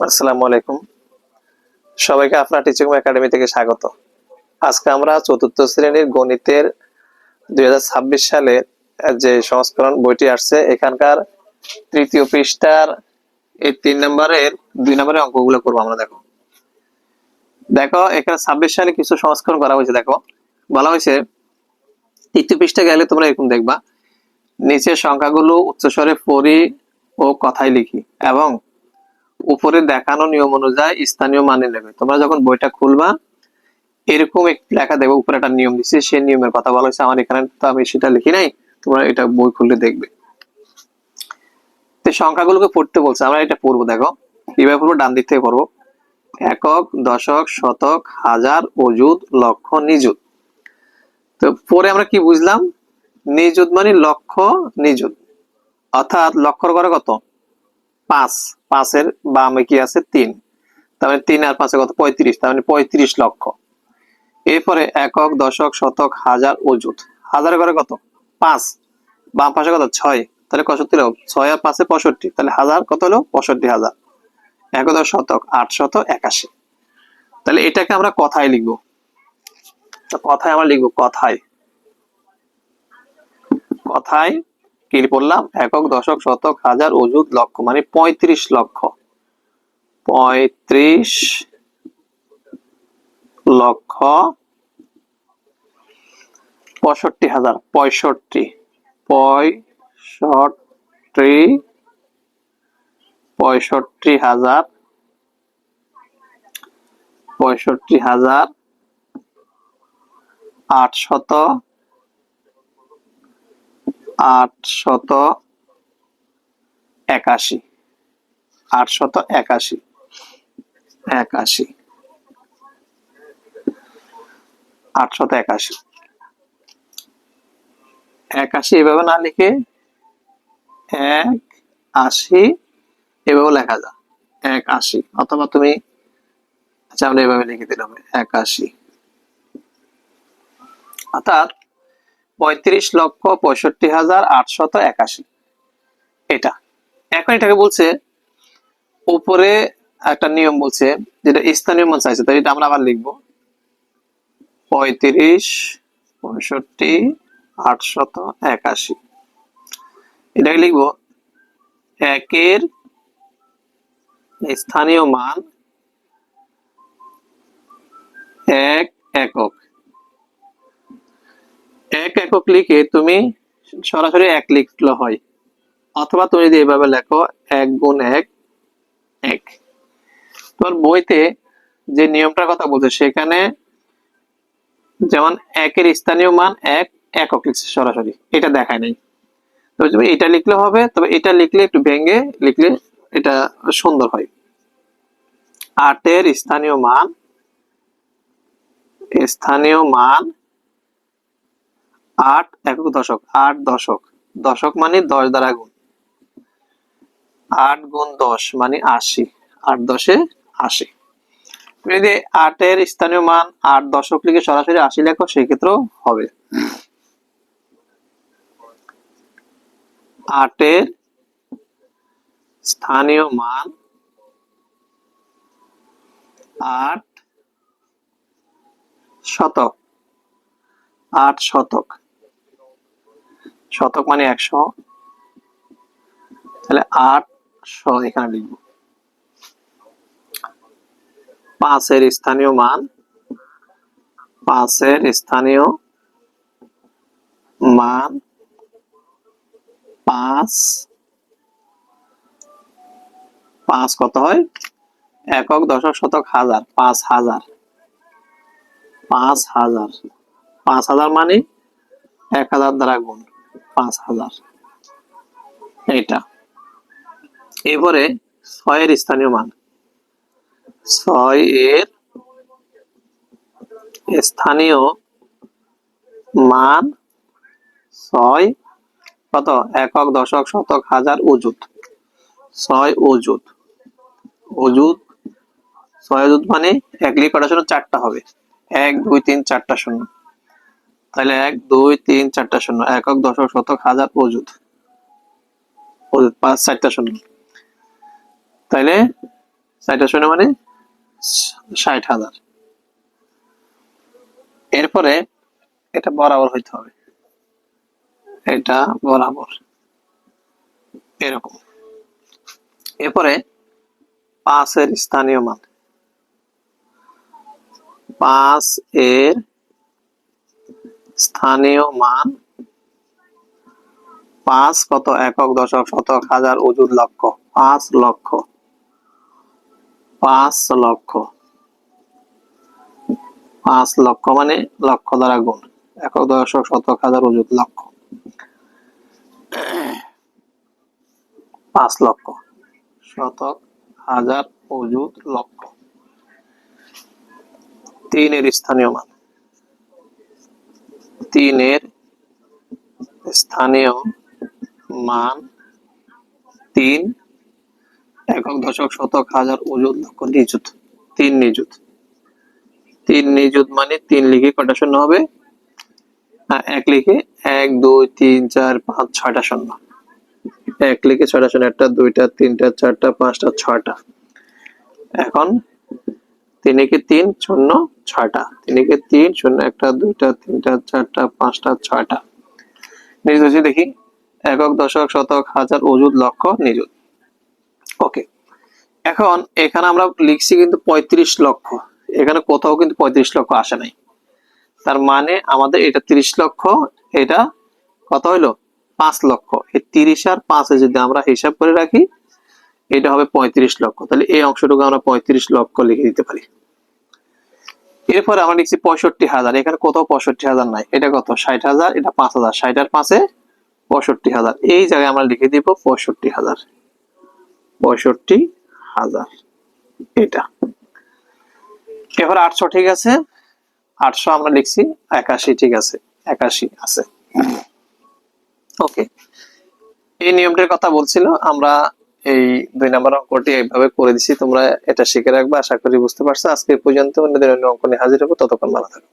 আসসালামু আলাইকুম। সবাইকে আপনার টিচিং একাডেমি থেকে স্বাগত। আজকে আমরা চতুর্থ শ্রেণীর গণিতের 2026 সালের যে সংস্করণ বইটি আসছে এখানকার তৃতীয় পৃষ্ঠার এই 2 নম্বরের অঙ্কগুলো করবো আমরা। দেখো দেখো এখানে 26 সালে কিছু সংস্করণ করা হয়েছে। দেখো বলা হয়েছে তৃতীয় পৃষ্ঠা গেলে তোমরা এরকম দেখবা, নিচের সংখ্যাগুলো উচ্চস্বরে পড়ি ও কথায় লিখি এবং উপরে দেখানো নিয়ম অনুযায়ী স্থানীয় মানে নেবে। তোমরা যখন বইটা খুলবা এরকম একটু লেখা দেখবে, উপরে একটা নিয়ম দিচ্ছে, সেই নিয়মের কথা বলা হয়েছে। আমার এখানে তো আমি সেটা লিখি নাই, তোমরা এটা বই খুললে দেখবে। তো সংখ্যাগুলোকে পড়তে বলছে, আমরা এটা পড়বো। দেখো কিভাবে পড়বো, ডান দিক থেকে পড়বো। একক, দশক, শতক, হাজার, অযুত, লক্ষ, নিযুত। তো পরে আমরা কি বুঝলাম, নিযুত মানে লক্ষ নিযুত, অর্থাৎ লক্ষর ঘরে কত 5, 5-এর বামে কি আছে 3, তার মানে 3 আর 5 কত 35, তার মানে 35 লক্ষ। এরপরে একক, দশক, শতক, হাজার, অযুত। হাজারের ঘরে কত 5, বাম পাশে কত 6, তাহলে কত হলো 6 আর 5-এ 65, তাহলে হাজার কত হলো 65,000। একদশ শতক 881। তাহলে এটাকে আমরা কথায় লিখবো। কথায় আমরা লিখবো, কথায় কথায় কি বললাম, একক, দশক, শতক, হাজার, অযুত, লক্ষ, মানে 35 লক্ষ। 35 লক্ষ 65,000। 65 65,000 881। 881 81 এভাবে না লিখে 180 এভাবে লেখা যায়। 180, অথবা তুমি আচ্ছা আমরা এভাবে লিখে দিলাম 81, অর্থাৎ 35,65,881। এটা এখন এটাকে বলছে উপরে একটা নিয়ম বলছে, যেটা স্থানীয় মান চাইছে, তাই এটা আমরা আবার লিখবো 35, 65,881। এটাকে লিখবো একের স্থানীয় মান 1 একক। 1 একক লিখে তুমি সরাসরি 1 লিখলে হয়, অথবা তুমি যদি এভাবে লেখো 1 গুণ 1 1। তোমার বইতে যে নিয়মটার কথা বলছে সেখানে যেমন 1 এর স্থানীয় মান 1 একক লিখছে সরাসরি, এটা দেখায় নাই। তবে তুমি এটা লিখলে হবে, তবে এটা লিখলে একটু ভেঙে লিখলে এটা সুন্দর হয়। 8 এর স্থানীয় মান 8 একক দশক। 8 দশক, দশক মানে 10 দ্বারা গুণ। 8 গুণ 10 মানে 80। 8 10-এ 80। তুমি যদি 8 এর স্থানীয় মান 8 দশক লিখে সরাসরি 80 লেখো সেক্ষেত্রেও হবে। 8 এর স্থানীয় মান 8 শতক। 8 শতক, শতক মানে 100, তাহলে 800 এখানে লিখবো। 5 এর স্থানীয় মান 5 এর স্থানীয় মান 5 5 কত হয় একক, দশক, শতক, হাজার। 5,000 5,000 5,000 মানে 1000 দ্বারা গুণ 5,000। এইটা এরপরে 6 এর স্থানীয় মান 6 এর স্থানীয় মান 6 কত একক, দশক, শতক, হাজার, অযুত। 6 অযুত। অযুত 6 অযুত মানে 1 লিখে কটার শূন্য 4টা হবে। 1 2 3 4টা শূন্য, তাহলে 1 2 3 4টা শূন্য। একক, দশক, শতক, হাজার, অযুত। অযুত 5 4টা শূন্য, তাইলে 4টা শূন্য মানে 60,000। এরপরে এটা বরাবর হইতে হবে, এটা বরাবর এরকম। এরপরে 5 এর স্থানীয় মান, 5 এর স্থানীয় মান, 5 কত, একক, দশক, শতক, হাজার, অযুত, লক্ষ, 5 লক্ষ, 5 লক্ষ, 5 লক্ষ মানে লক্ষ দ্বারা গুণ, একক, দশক, শতক, হাজার, অযুত, লক্ষ, 5 লক্ষ, শতক, হাজার, অযুত, লক্ষ। 3 এর স্থানীয় মান, 3 এর স্থানীয় মান, 3 একক, দশক, শতক, হাজার, অযুত, লক্ষ, নিযুত, 3 নিযুত। 3 নিযুত মানে 3 লিখে কয়টা শূন্য হবে? 1 লিখে 1 2 3 4 5 6টা শূন্য, 1 লিখে 6টা শূন্য, 1টা 2টা 3টা 4টা 5টা 6টা। এখন 3 কে 3 শূন্য 6টা, 3 কে 3 শূন্য, 1টা 2টা 3টা 4টা 5টা 6টা। নিযুত দেখি, একক, দশক, শতক, হাজার, অযুত, লক্ষ, নিযুত। ওকে, এখন এখানে আমরা লিখছি কিন্তু 35 লক্ষ, এখানে কোথাও কিন্তু 35 লক্ষ আসে নাই। তার মানে আমাদের এটা 30 লক্ষ, এটা কত হইলো 5 লক্ষ। এই 30 আর 5 যদি আমরা হিসাব করে রাখি, এটা হবে 35 লক্ষ। তাহলে এই অংশটুকু আমরা 35 লক্ষ লিখে দিতে পারি। এরপরে আমরা লিখছি 65,000, এখানে কোথাও 65,000 নাই, এটা কত 60,000, এটা 5,000, 60 আর 5-এ 65,000, এই জায়গায় আমরা লিখে দিব 65,000, 65,000 এটা। এবার 800 ঠিক আছে, 800 আমরা লিখছি, 81 ঠিক আছে, 81 আছে। ওকে, এই নিয়মটার কথা বলছিল, আমরা এই 2 নম্বর অঙ্কটি এইভাবে করে দিছি, তোমরা এটা শিখে রাখবে। আশা করি বুঝতে পারছো। আজকে পর্যন্ত, অন্যদের অন্য অঙ্ক নিয়ে হাজির হবো, ততক্ষণ ভালো থাকো।